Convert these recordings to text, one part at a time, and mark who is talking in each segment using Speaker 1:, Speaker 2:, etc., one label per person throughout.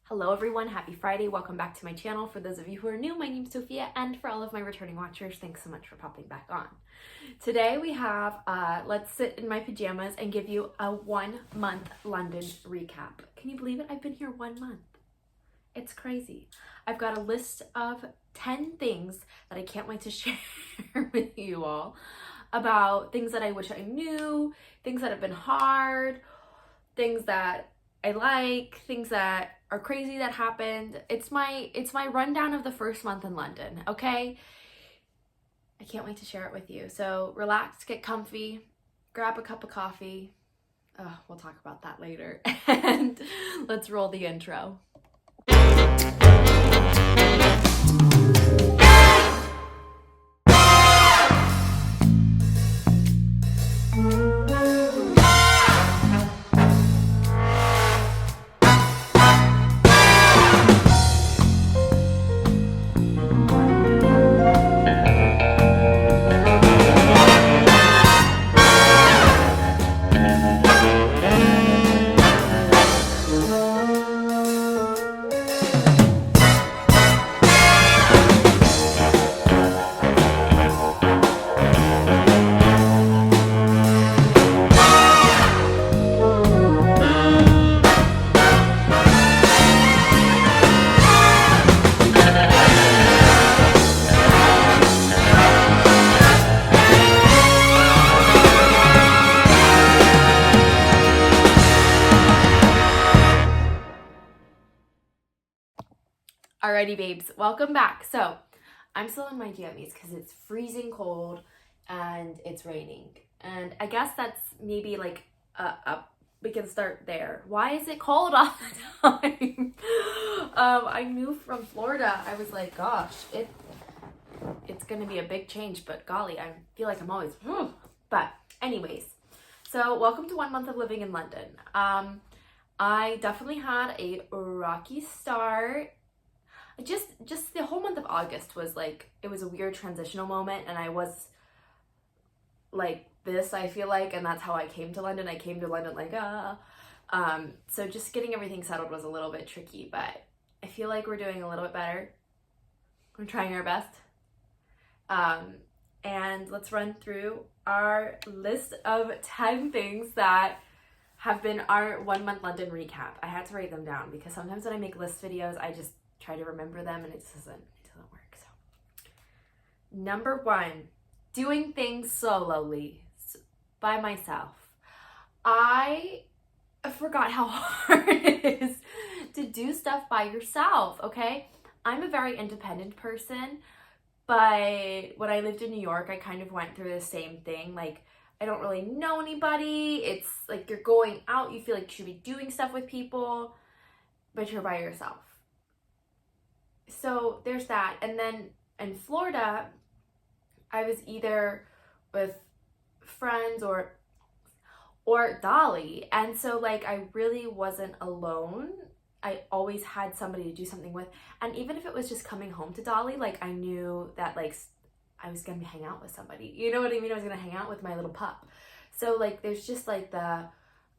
Speaker 1: Hello everyone, happy Friday. Welcome back to my channel. For those of you who are new, my name's Sophia, and for all of my returning watchers, thanks so much for popping back on. Today we have let's sit in my pajamas and give you a 1 month London recap. Can you believe it? I've been here 1 month. It's crazy. I've got a list of 10 things that I can't wait to share with you all about things that I wish I knew, things that have been hard, things that I like, things that are crazy that happened. It's my rundown of the first month in London, okay? I can't wait to share it with you. So relax, get comfy, grab a cup of coffee. Oh, we'll talk about that later. And let's roll the intro. Alrighty babes, welcome back. So I'm still in my jammies because it's freezing cold and it's raining. And I guess that's maybe like we can start there. Why is it cold all the time? I moved from Florida. I was like, gosh, it's gonna be a big change, but golly, I feel like I'm always but anyways, so welcome to 1 month of living in London. I definitely had a rocky start. Just the whole month of August was like, it was a weird transitional moment, and I was like this, I feel like, and that's how I came to London. I came to London like, so just getting everything settled was a little bit tricky, but I feel like we're doing a little bit better. We're trying our best. And let's run through our list of 10 things that have been our 1 month London recap. I had to write them down because sometimes when I make list videos, I just try to remember them and it doesn't work. So number 1, doing things solely by myself. I forgot how hard it is to do stuff by yourself, okay? I'm a very independent person, but when I lived in New York, I kind of went through the same thing. Like, I don't really know anybody. It's like you're going out, you feel like you should be doing stuff with people, but you're by yourself. So there's that. And then in Florida, I was either with friends or Dolly. And so like I really wasn't alone. I always had somebody to do something with. And even if it was just coming home to Dolly, like I knew that like I was going to hang out with somebody. You know what I mean? I was going to hang out with my little pup. So like there's just like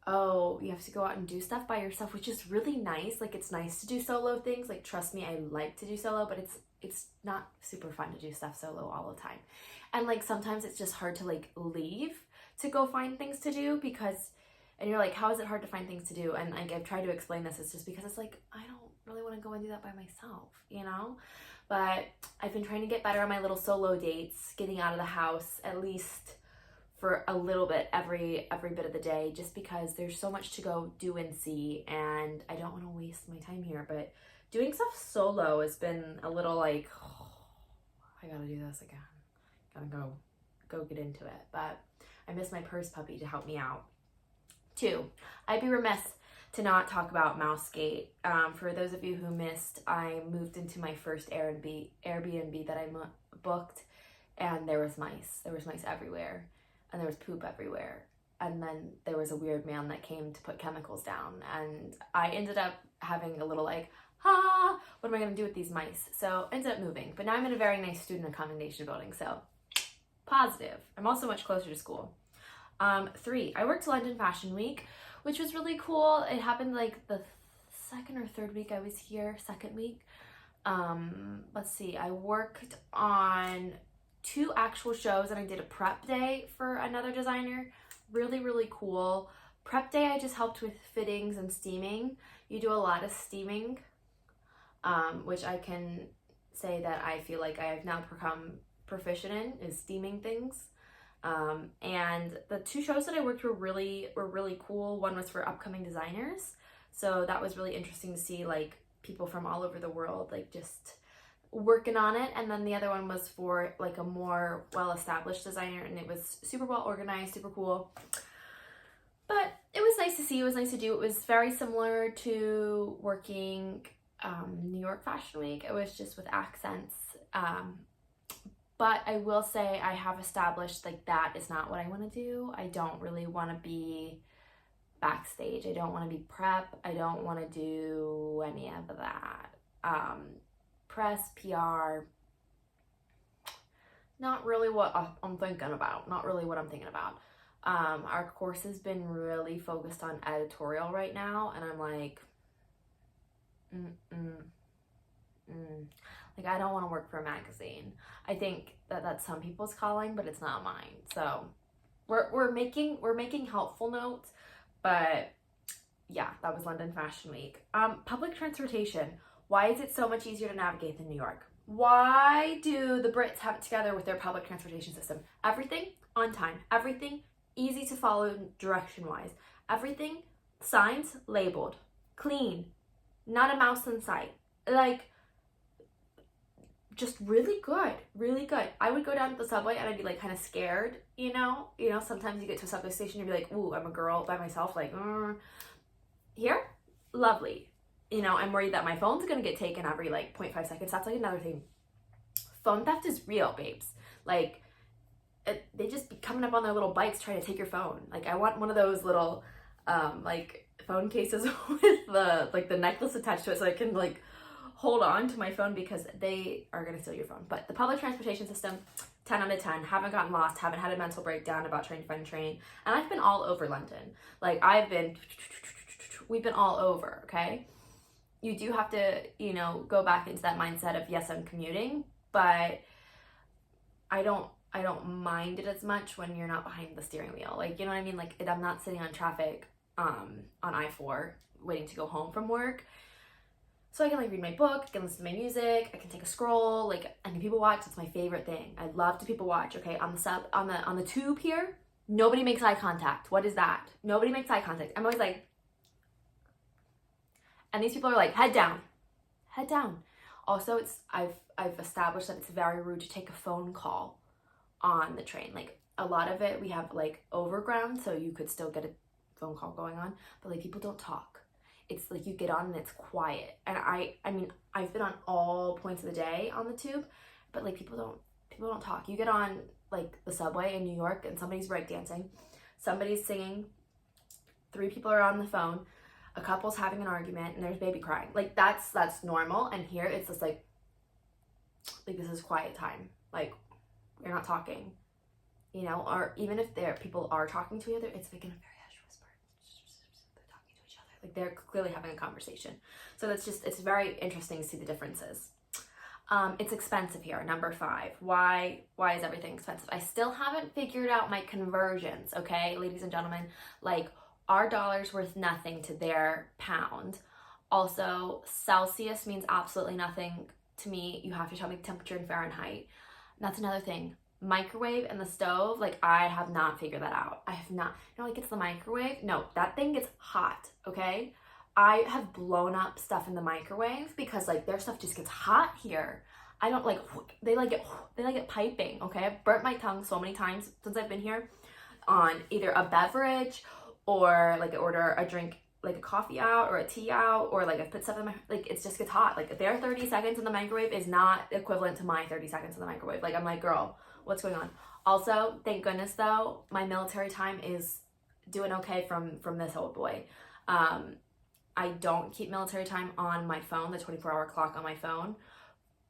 Speaker 1: oh, you have to go out and do stuff by yourself, which is really nice. Like, it's nice to do solo things. Like, trust me, I like to do solo, but it's not super fun to do stuff solo all the time. And like, sometimes it's just hard to like leave to go find things to do and you're like, how is it hard to find things to do? And like, I've tried to explain this. It's just because it's like, I don't really want to go and do that by myself, you know? But I've been trying to get better on my little solo dates, getting out of the house at least for a little bit every bit of the day, just because there's so much to go do and see, and I don't want to waste my time here. But doing stuff solo has been a little like, oh, I gotta do this again. Gotta go get into it. But I miss my purse puppy to help me out. 2, I'd be remiss to not talk about Mousegate. For those of you who missed, I moved into my first Airbnb that I booked, and there was mice. There was mice everywhere. And there was poop everywhere. And then there was a weird man that came to put chemicals down. And I ended up having a little like, what am I going to do with these mice? So ended up moving. But now I'm in a very nice student accommodation building. So positive. I'm also much closer to school. 3, I worked London Fashion Week, which was really cool. It happened like the second or third week I was here, second week. Let's see, I worked on 2 actual shows and I did a prep day for another designer. Really, really cool. Prep day, I just helped with fittings and steaming. You do a lot of steaming, which I can say that I feel like I have now become proficient in, is steaming things. And the 2 shows that I worked were really cool. One was for upcoming designers, so that was really interesting to see like people from all over the world like just working on it. And then the other one was for like a more well-established designer, and it was super well organized, super cool. But it was nice to see, it was nice to do. It was very similar to working New York Fashion Week. It was just with accents. But I will say I have established like that is not what I want to do. I don't really want to be backstage. I don't want to be prep. I don't want to do any of that. Press, PR, not really what I'm thinking about. Not really what I'm thinking about. Our course has been really focused on editorial right now, and I'm like, like I don't want to work for a magazine. I think that that's some people's calling, but it's not mine. So we're making helpful notes, but yeah, that was London Fashion Week. Public transportation. Why is it so much easier to navigate than New York? Why do the Brits have it together with their public transportation system? Everything on time, everything easy to follow direction-wise, everything signs labeled, clean, not a mouse in sight. Like, just really good, really good. I would go down to the subway and I'd be like kind of scared, you know, sometimes you get to a subway station and you'd be like, ooh, I'm a girl by myself, like, Here, lovely. I'm worried that my phone's gonna get taken every like 0.5 seconds. That's like another thing. Phone theft is real, babes. Like, they just be coming up on their little bikes trying to take your phone. Like, I want one of those little, like, phone cases with the necklace attached to it so I can, like, hold on to my phone, because they are going to steal your phone. But the public transportation system, 10 out of 10. Haven't gotten lost, haven't had a mental breakdown about trying to find a train. And I've been all over London. Like, we've been all over, okay? You do have to, go back into that mindset of, yes, I'm commuting, but I don't mind it as much when you're not behind the steering wheel. Like, you know what I mean? Like, I'm not sitting on traffic on I-4 waiting to go home from work. So I can like read my book, I can listen to my music, I can take a scroll, like I can people watch. That's my favorite thing. I love to people watch. Okay, on the tube here, nobody makes eye contact. What is that? Nobody makes eye contact. I'm always like, and these people are like, head down, head down. Also, I've established that it's very rude to take a phone call on the train. Like, a lot of it we have like overground, so you could still get a phone call going on, but like people don't talk. It's like you get on and it's quiet. And I mean I've been on all points of the day on the tube, but like people don't talk. You get on like the subway in New York and somebody's breakdancing, somebody's singing, 3 people are on the phone, a couple's having an argument, and there's baby crying. Like that's normal. And here it's just like this is quiet time. Like, you're not talking, or even if people are talking to each other, it's like in a very hush whisper. They're talking to each other. Like, they're clearly having a conversation. So it's very interesting to see the differences. It's expensive here, number 5. Why is everything expensive? I still haven't figured out my conversions, okay, ladies and gentlemen. Like, our dollar's worth nothing to their pound. Also, Celsius means absolutely nothing to me. You have to tell me the temperature in Fahrenheit. That's another thing. Microwave and the stove, like, I have not figured that out. I have not. Like, it's the microwave. No, that thing gets hot, okay? I have blown up stuff in the microwave because, like, their stuff just gets hot here. I don't, like, they like it piping, okay? I've burnt my tongue so many times since I've been here on either a beverage or, like, I order a drink, like a coffee out or a tea out, or like I put stuff in my, like, it just gets hot. Like, their 30 seconds in the microwave is not equivalent to my 30 seconds in the microwave. Like, I'm like, girl, what's going on? Also, thank goodness though, my military time is doing okay from this old boy. I don't keep military time on my phone, the 24-hour clock on my phone,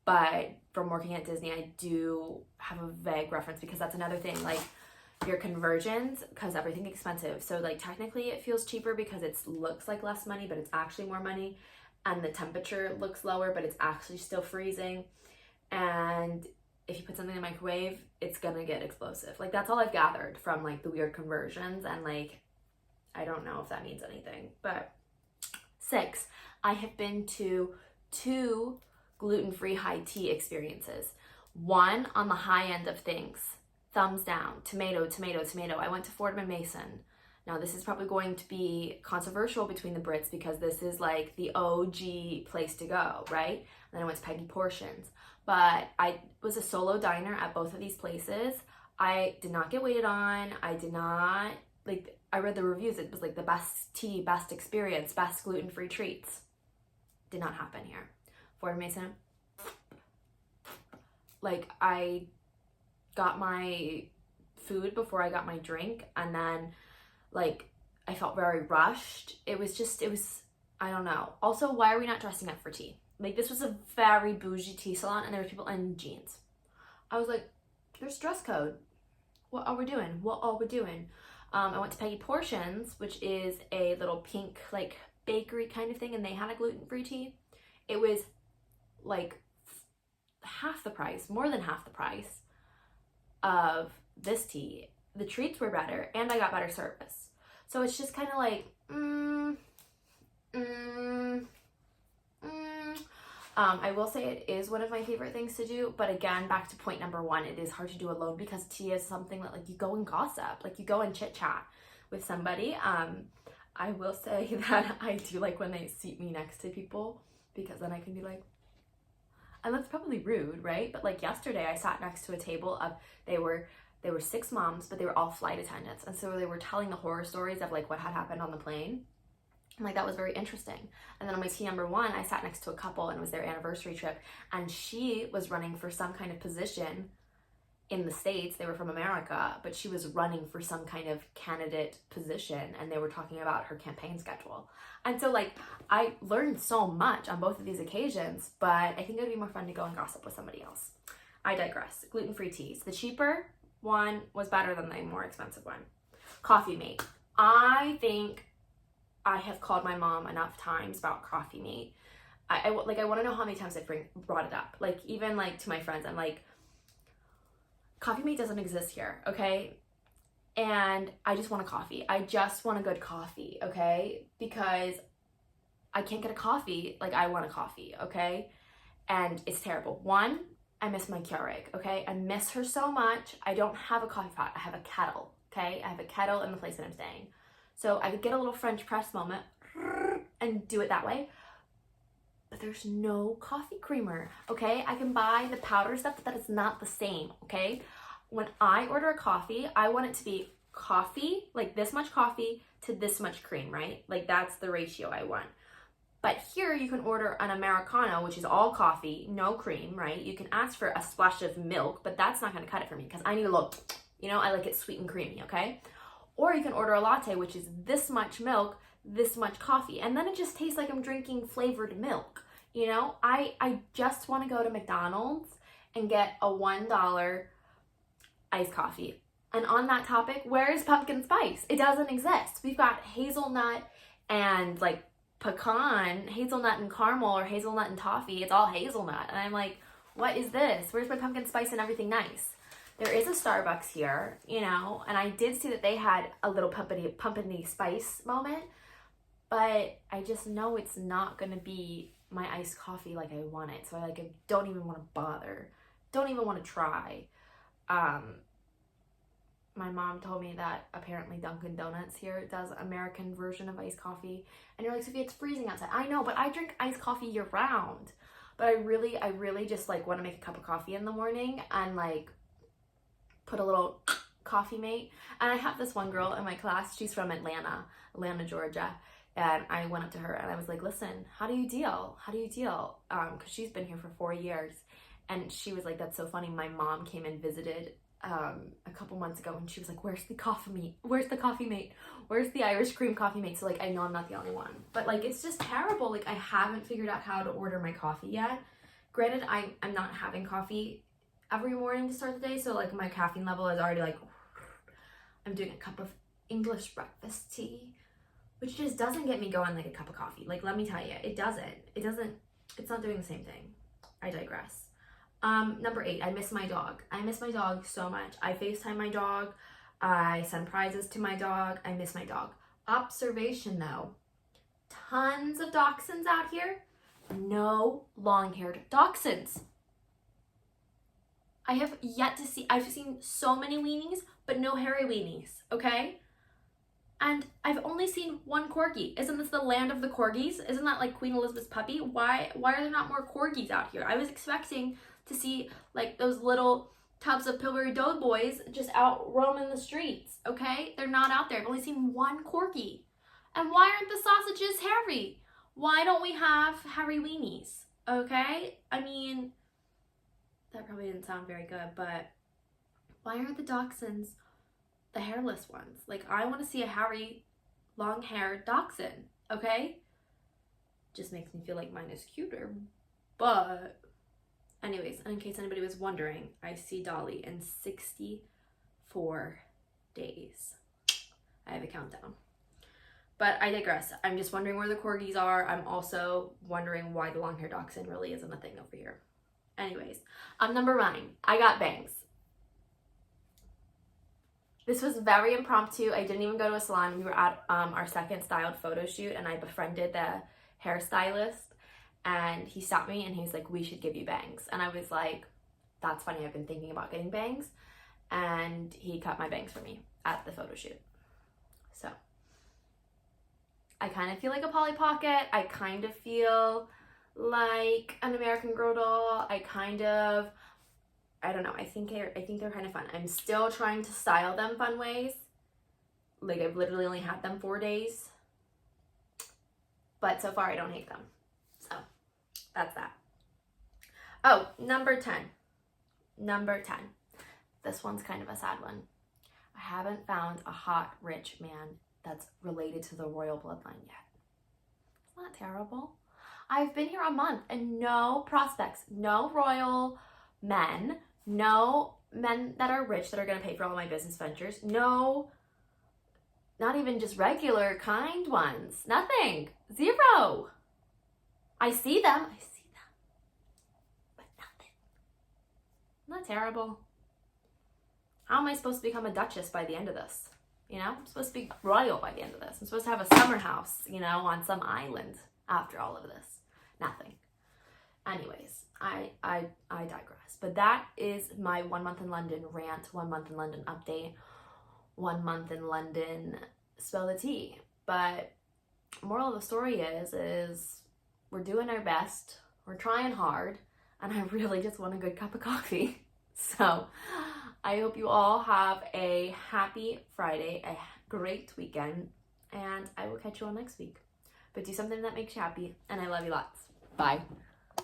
Speaker 1: but from working at Disney, I do have a vague reference, because that's another thing. Like, your conversions, because everything's expensive. So like technically it feels cheaper because it looks like less money, but it's actually more money. And the temperature looks lower, but it's actually still freezing. And if you put something in the microwave, it's gonna get explosive. Like that's all I've gathered from like the weird conversions, and like I don't know if that means anything. But 6, I have been to 2 gluten-free high tea experiences. 1 on the high end of things, thumbs down, tomato, tomato, tomato. I went to Fordham and Mason. Now this is probably going to be controversial between the Brits because this is like the OG place to go, right? And then I went to Peggy Portions. But I was a solo diner at both of these places. I did not get waited on. I did not, like, I read the reviews. It was like the best tea, best experience, best gluten-free treats. Did not happen here. Fordham Mason, like, I got my food before I got my drink, and then like I felt very rushed. It was I don't know. Also, why are we not dressing up for tea? Like this was a very bougie tea salon and there were people in jeans. I was like, there's dress code. What are we doing? What are we doing? I went to Peggy Portions, which is a little pink like bakery kind of thing, and they had a gluten-free tea. It was like half the price, more than half the price of this tea. The treats were better and I got better service. So it's just kind of like, I will say it is one of my favorite things to do, but again, back to point number 1, it is hard to do alone because tea is something that like you go and gossip, like you go and chit chat with somebody. I will say that I do like when they seat me next to people because then I can be like, and that's probably rude, right? But like yesterday I sat next to a table of, they were 6 moms, but they were all flight attendants. And so they were telling the horror stories of like what had happened on the plane. And like that was very interesting. And then on my tea number 1, I sat next to a couple and it was their anniversary trip. And she was running for some kind of position in the States. They were from America, but she was running for some kind of candidate position. And they were talking about her campaign schedule. And so like I learned so much on both of these occasions, but I think it would be more fun to go and gossip with somebody else. I digress. Gluten-free teas. The cheaper one was better than the more expensive one. Coffee Mate. I think I have called my mom enough times about Coffee Mate. I want to know how many times I've brought it up. Like even like to my friends, I'm like, Coffee Mate doesn't exist here, okay? And I just want a coffee. I just want a good coffee, okay? Because I can't get a coffee like I want a coffee, okay? And it's terrible. 1, I miss my Keurig, okay? I miss her so much. I don't have a coffee pot. I have a kettle, okay? I have a kettle in the place that I'm staying. So I could get a little French press moment and do it that way. But there's no coffee creamer, okay? I can buy the powder stuff, but that is not the same, okay? When I order a coffee, I want it to be coffee, like this much coffee to this much cream, right? Like that's the ratio I want. But here you can order an Americano, which is all coffee, no cream, right? You can ask for a splash of milk, but that's not gonna cut it for me because I need a little, you know, I like it sweet and creamy, okay? Or you can order a latte, which is this much milk, this much coffee, and then it just tastes like I'm drinking flavored milk, you know? I just wanna go to McDonald's and get a $1 iced coffee. And on that topic, where is pumpkin spice? It doesn't exist. We've got hazelnut and like pecan, hazelnut and caramel, or hazelnut and toffee. It's all hazelnut. And I'm like, what is this? Where's my pumpkin spice and everything nice? There is a Starbucks here, you know, and I did see that they had a little pumpkin spice moment, but I just know it's not going to be my iced coffee like I want it. So I like don't even want to bother. Don't even want to try. My mom told me that apparently Dunkin' Donuts here does American version of iced coffee. And you're like, Sophia, it's freezing outside. I know, but I drink iced coffee year round. But I really just like want to make a cup of coffee in the morning and like put a little Coffee Mate. And I have this one girl in my class. She's from Atlanta, Georgia. And I went up to her and I was like, listen, how do you deal? Because she's been here for 4 years. And she was like, that's so funny. My mom came and visited a couple months ago and she was like, where's the Coffee Mate? Where's the Coffee Mate? Where's the Irish cream Coffee Mate? So like, I know I'm not the only one. But like, it's just terrible. Like, I haven't figured out how to order my coffee yet. Granted, I'm not having coffee every morning to start the day. So like, my caffeine level is already like, I'm doing a cup of English breakfast tea, which just doesn't get me going like a cup of coffee. Like, let me tell you, it doesn't. It's not doing the same thing. I digress. Number 8, I miss my dog. I miss my dog so much. I FaceTime my dog. I send prizes to my dog. I miss my dog. Observation though, tons of dachshunds out here. No long-haired dachshunds. I have yet to see, I've seen so many weenies, but no hairy weenies, okay? And I've only seen one corgi. Isn't this the land of the corgis? Isn't that like Queen Elizabeth's puppy? Why are there not more corgis out here? I was expecting to see like those little tubs of Pillsbury Doughboys just out roaming the streets, okay? They're not out there. I've only seen one corgi. And why aren't the sausages hairy? Why don't we have hairy weenies, okay? I mean, that probably didn't sound very good, but why aren't the dachshunds the hairless ones? Like, I want to see a hairy, long-haired dachshund, okay? Just makes me feel like mine is cuter, but anyways, and in case anybody was wondering, I see Dolly in 64 days. I have a countdown. But I digress. I'm just wondering where the corgis are. I'm also wondering why the long-haired dachshund really isn't a thing over here. Anyways, number 9, I got bangs. This was very impromptu. I didn't even go to a salon. We were at our second styled photo shoot, and I befriended the hairstylist, and he stopped me and he was like, we should give you bangs. And I was like, that's funny, I've been thinking about getting bangs. And he cut my bangs for me at the photo shoot. So I kind of feel like a Polly Pocket. I kind of feel like an American Girl doll. I don't know. I think they're kind of fun. I'm still trying to style them fun ways. Like, I've literally only had them 4 days. But so far, I don't hate them. So, that's that. Oh, number 10. Number 10. This one's kind of a sad one. I haven't found a hot, rich man that's related to the royal bloodline yet. It's not terrible. I've been here a month and no prospects, no royal men, no men that are rich that are going to pay for all my business ventures, no, not even just regular kind ones, nothing, 0. I see them, but nothing. Not terrible. How am I supposed to become a duchess by the end of this? You know, I'm supposed to be royal by the end of this. I'm supposed to have a summer house, you know, on some island after all of this. Nothing. Anyways, I digress. But that is my 1 month in London rant, 1 month in London update, 1 month in London spill the tea. But moral of the story is we're doing our best. We're trying hard. And I really just want a good cup of coffee. So I hope you all have a happy Friday, a great weekend, and I will catch you all next week. But do something that makes you happy, and I love you lots. Bye.